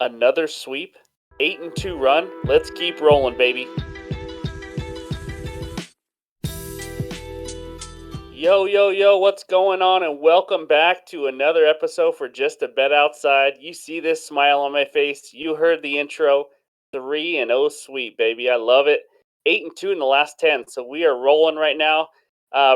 Another sweep? 8-2 run? Let's keep rolling, baby. Yo, yo, yo, what's going on? And welcome back to another episode for Just a Bet Outside. You see this smile on my face. You heard the intro. 3-0 sweep, baby. I love it. 8-2 in the last 10. So we are rolling right now.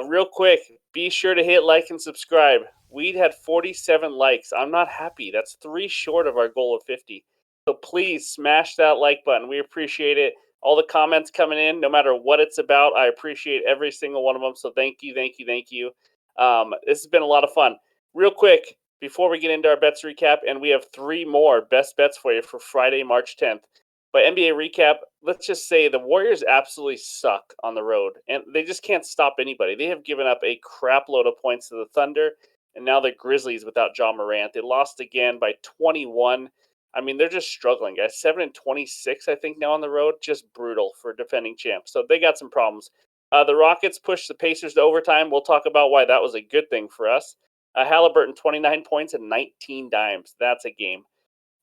Real quick, be sure to hit like and subscribe. We had 47 likes. I'm not happy. That's 3 short of our goal of 50. So please smash that like button. We appreciate it. All the comments coming in, no matter what it's about, I appreciate every single one of them. So thank you, thank you, thank you. This has been a lot of fun. Real quick, before we get into our bets recap, and we have 3 more best bets for you for Friday, March 10th. But NBA recap, let's just say the Warriors absolutely suck on the road, and they just can't stop anybody. They have given up a crap load of points to the Thunder, and now the Grizzlies without John Morant. They lost again by 21. I mean, they're just struggling, guys. 7-26, I think, now on the road. Just brutal for defending champs. So they got some problems. The Rockets pushed the Pacers to overtime. We'll talk about why that was a good thing for us. Halliburton, 29 points and 19 dimes. That's a game.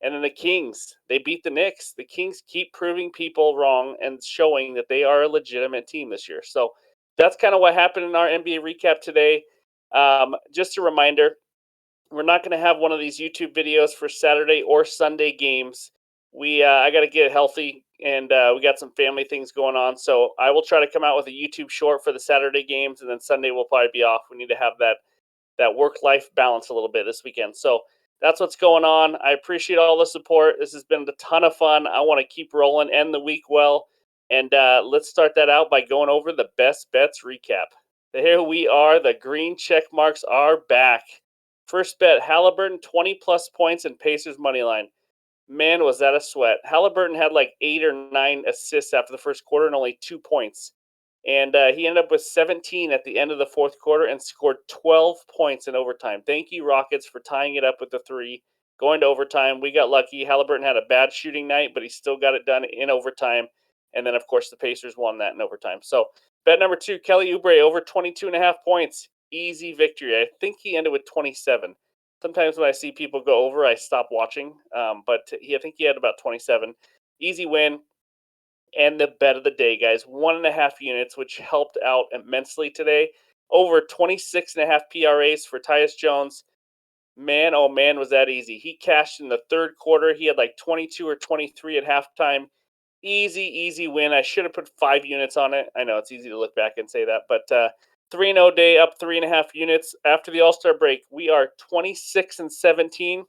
And then the Kings, they beat the Knicks. The Kings keep proving people wrong and showing that they are a legitimate team this year. So that's kind of what happened in our NBA recap today. Just a reminder, we're not going to have one of these YouTube videos for Saturday or Sunday games. I got to get healthy, and we got some family things going on. So I will try to come out with a YouTube short for the Saturday games, and then Sunday we'll probably be off. We need to have that work-life balance a little bit this weekend. So that's what's going on. I appreciate all the support. This has been a ton of fun. I want to keep rolling, end the week well, and let's start that out by going over the best bets recap. Here we are. The green check marks are back. First bet, Halliburton, 20-plus points and Pacers money line. Man, was that a sweat. Halliburton had like 8 or 9 assists after the first quarter and only 2 points. And he ended up with 17 at the end of the fourth quarter and scored 12 points in overtime. Thank you, Rockets, for tying it up with the 3. Going to overtime, we got lucky. Halliburton had a bad shooting night, but he still got it done in overtime. And then, of course, the Pacers won that in overtime. So bet number 2, Kelly Oubre, over 22.5 points. Easy victory. I think he ended with 27. Sometimes when I see people go over, I stop watching. But I think he had about 27. Easy win. And the bet of the day, guys, 1.5 units, which helped out immensely today. Over 26.5 PRAs for Tyus Jones. Man, oh man, was that easy. He cashed in the third quarter. He had like 22 or 23 at halftime. Easy win. I should have put 5 units on it. I know it's easy to look back and say that, but 3-0 day, up 3.5 units. After the All-Star break, we are 26-17.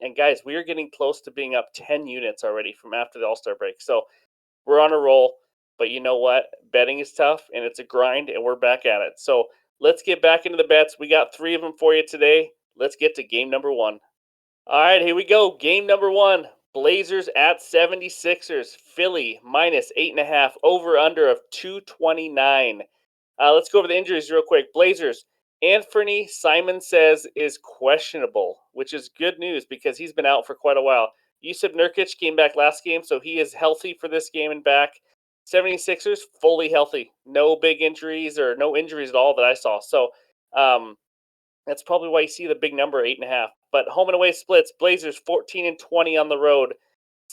And guys, we are getting close to being up 10 units already from after the All-Star break. So we're on a roll, but you know what? Betting is tough, and it's a grind, and we're back at it. So let's get back into the bets. We got 3 of them for you today. Let's get to game number 1. All right, here we go. Game number 1. Blazers at 76ers. Philly minus 8.5. Over under of 229. Let's go over the injuries real quick. Blazers. Anthony Simon says is questionable, which is good news because he's been out for quite a while. Yusuf Nurkic came back last game, so he is healthy for this game and back. 76ers, fully healthy. No big injuries or no injuries at all that I saw. So that's probably why you see the big number, 8.5. But home and away splits, Blazers 14-20 on the road.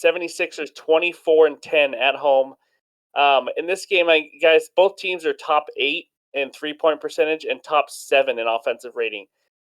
76ers 24-10 at home. In this game, guys, both teams are top 8 in 3-point percentage and top 7 in offensive rating.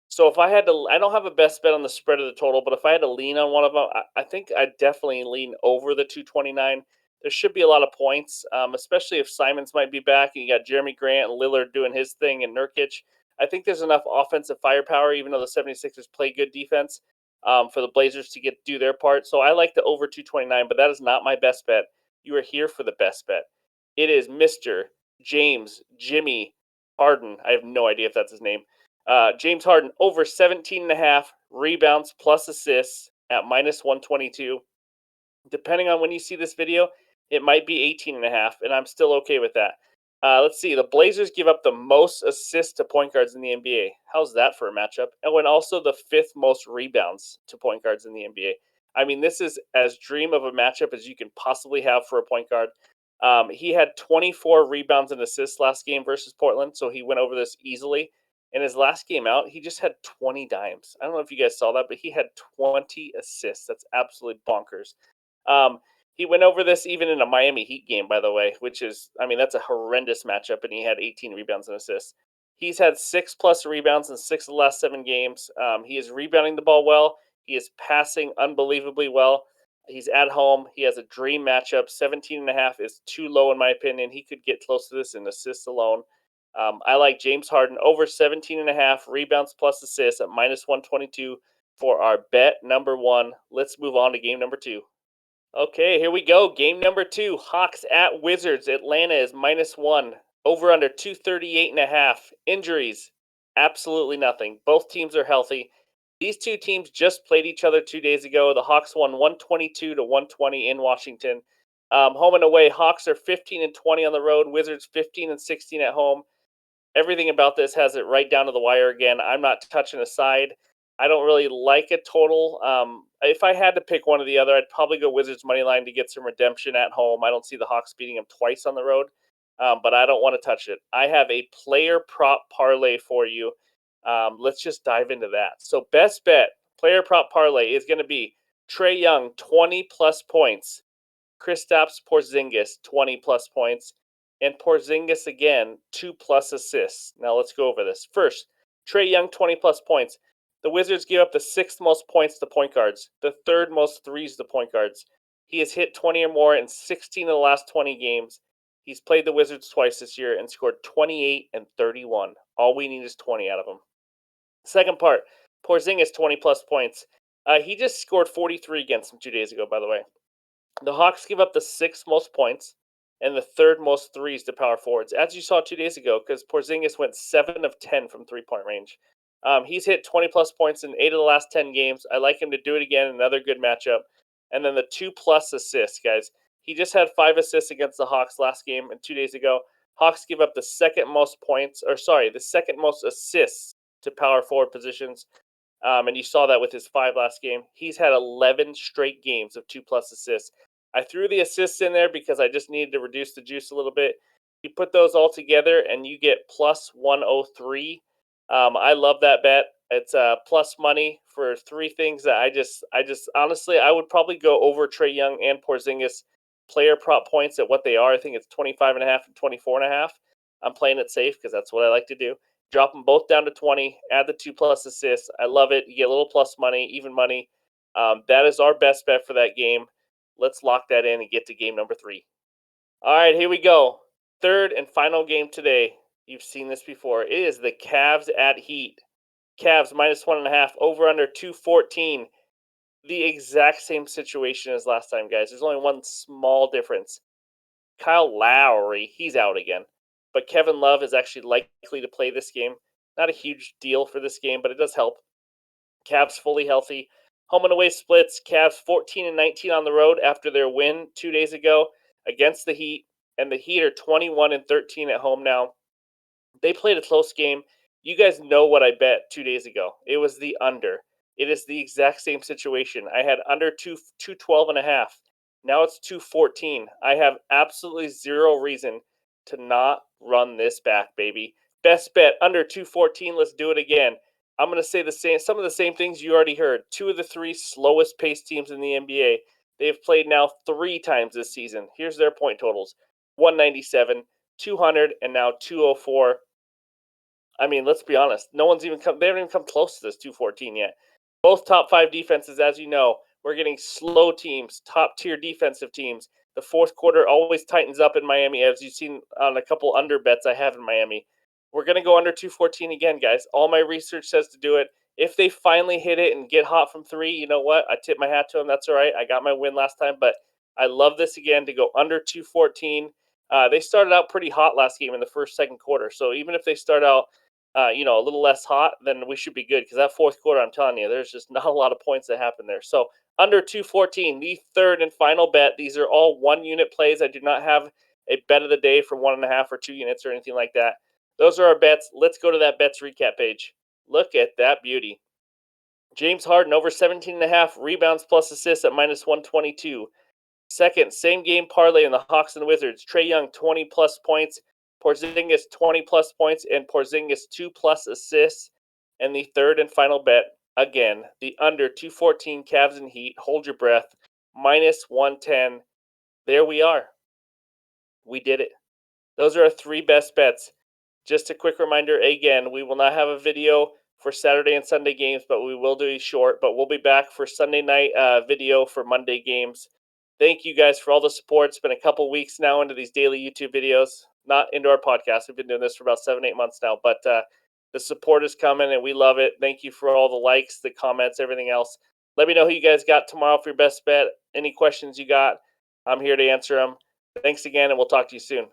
So if I had to, I don't have a best bet on the spread of the total, but if I had to lean on one of them, I think I'd definitely lean over the 229. There should be a lot of points, especially if Simons might be back and you got Jeremy Grant and Lillard doing his thing and Nurkic. I think there's enough offensive firepower, even though the 76ers play good defense, for the Blazers to do their part. So I like the over 229, but that is not my best bet. You are here for the best bet. It is Mr. James Jimmy Harden. I have no idea if that's his name. James Harden over 17.5 rebounds plus assists at minus 122. Depending on when you see this video, it might be 18.5, and I'm still okay with that. Let's see. The Blazers give up the most assists to point guards in the NBA. How's that for a matchup? And also the 5th most rebounds to point guards in the NBA. I mean, this is as dream of a matchup as you can possibly have for a point guard. He had 24 rebounds and assists last game versus Portland, so he went over this easily. And his last game out, he just had 20 dimes. I don't know if you guys saw that, but he had 20 assists. That's absolutely bonkers. Um, he went over this even in a Miami Heat game, by the way, which is, I mean, that's a horrendous matchup, and he had 18 rebounds and assists. He's had 6+ rebounds in 6 of the last 7 games. He is rebounding the ball well. He is passing unbelievably well. He's at home. He has a dream matchup. 17.5 is too low, in my opinion. He could get close to this in assists alone. I like James Harden over 17.5 rebounds plus assists at minus 122 for our bet number one. Let's move on to game number two. Okay, here we go. Game number two. Hawks at Wizards. Atlanta is -1. Over under 238.5. Injuries. Absolutely nothing. Both teams are healthy. These two teams just played each other 2 days ago. The Hawks won 122 to 120 in Washington. Home and away, Hawks are 15-20 on the road. Wizards 15-16 at home. Everything about this has it right down to the wire again. I'm not touching a side. I don't really like a total. If I had to pick one or the other, I'd probably go Wizards money line to get some redemption at home. I don't see the Hawks beating them twice on the road, but I don't want to touch it. I have a player prop parlay for you. Let's just dive into that. So best bet player prop parlay is going to be Trae Young 20+ points, Kristaps Porzingis 20+ points, and Porzingis again 2+ assists. Now let's go over this. First, Trae Young 20+ points. The Wizards give up the 6th most points to point guards, the 3rd most threes to point guards. He has hit 20 or more in 16 of the last 20 games. He's played the Wizards twice this year and scored 28 and 31. All we need is 20 out of him. Second part, Porzingis 20+ points. He just scored 43 against him 2 days ago, by the way. The Hawks give up the 6th most points and the 3rd most threes to power forwards, as you saw 2 days ago, because Porzingis went 7 of 10 from 3-point range. He's hit 20+ points in 8 of the last 10 games. I like him to do it again. Another good matchup. And then the 2+ assists, guys. He just had 5 assists against the Hawks last game and 2 days ago. Hawks give up the second most points, the second most assists to power forward positions. And you saw that with his 5 last game. He's had 11 straight games of 2+ assists. I threw the assists in there because I just needed to reduce the juice a little bit. You put those all together and you get plus 103. I love that bet. It's plus money for 3 things that I just honestly, I would probably go over Trae Young and Porzingis player prop points at what they are. I think it's 25.5 and 24.5. I'm playing it safe because that's what I like to do. Drop them both down to 20. Add the 2+ assists. I love it. You get a little plus money, even money. That is our best bet for that game. Let's lock that in and get to game number 3. All right, here we go. Third and final game today. You've seen this before. It is the Cavs at Heat. Cavs -1.5, over under 214. The exact same situation as last time, guys. There's only one small difference. Kyle Lowry, he's out again. But Kevin Love is actually likely to play this game. Not a huge deal for this game, but it does help. Cavs fully healthy. Home and away splits. Cavs 14-19 on the road after their win 2 days ago against the Heat. And the Heat are 21-13 at home now. They played a close game. You guys know what I bet 2 days ago. It was the under. It is the exact same situation. I had under 212.5. Now it's 214. I have absolutely zero reason to not run this back, baby. Best bet under 214. Let's do it again. I'm going to say some of the same things you already heard. 2 of the 3 slowest paced teams in the NBA. They have played now 3 times this season. Here's their point totals: 197, 200, and now 204. I mean, let's be honest. No one's even come. They haven't even come close to this 214 yet. Both top 5 defenses, as you know. We're getting slow teams, top tier defensive teams. The fourth quarter always tightens up in Miami, as you've seen on a couple under bets I have in Miami. We're going to go under 214 again, guys. All my research says to do it. If they finally hit it and get hot from 3, you know what? I tip my hat to them. That's all right. I got my win last time, but I love this again to go under 214. They started out pretty hot last game in the first, second quarter. So even if they start out a little less hot, then we should be good, because that fourth quarter, I'm telling you, there's just not a lot of points that happen there. So under 214, the third and final bet. These are all 1-unit plays. I do not have a bet of the day for 1.5 or 2 units or anything like that. Those are our bets. Let's go to that bets recap page. Look at that beauty. James Harden over 17.5 rebounds plus assists at -122. Second, same game parlay in the Hawks and Wizards. Trae Young 20+ points. Porzingis 20 plus points and Porzingis 2 plus assists. And the third and final bet, again, the under 214 Cavs and Heat. Hold your breath. Minus 110. There we are. We did it. Those are our three best bets. Just a quick reminder again, we will not have a video for Saturday and Sunday games, but we will do a short. But we'll be back for Sunday night video for Monday games. Thank you guys for all the support. It's been a couple weeks now into these daily YouTube videos, not into our podcast. We've been doing this for about 7-8 months now, but the support is coming and we love it. Thank you for all the likes, the comments, everything else. Let me know who you guys got tomorrow for your best bet. Any questions you got, I'm here to answer them. Thanks again, and we'll talk to you soon.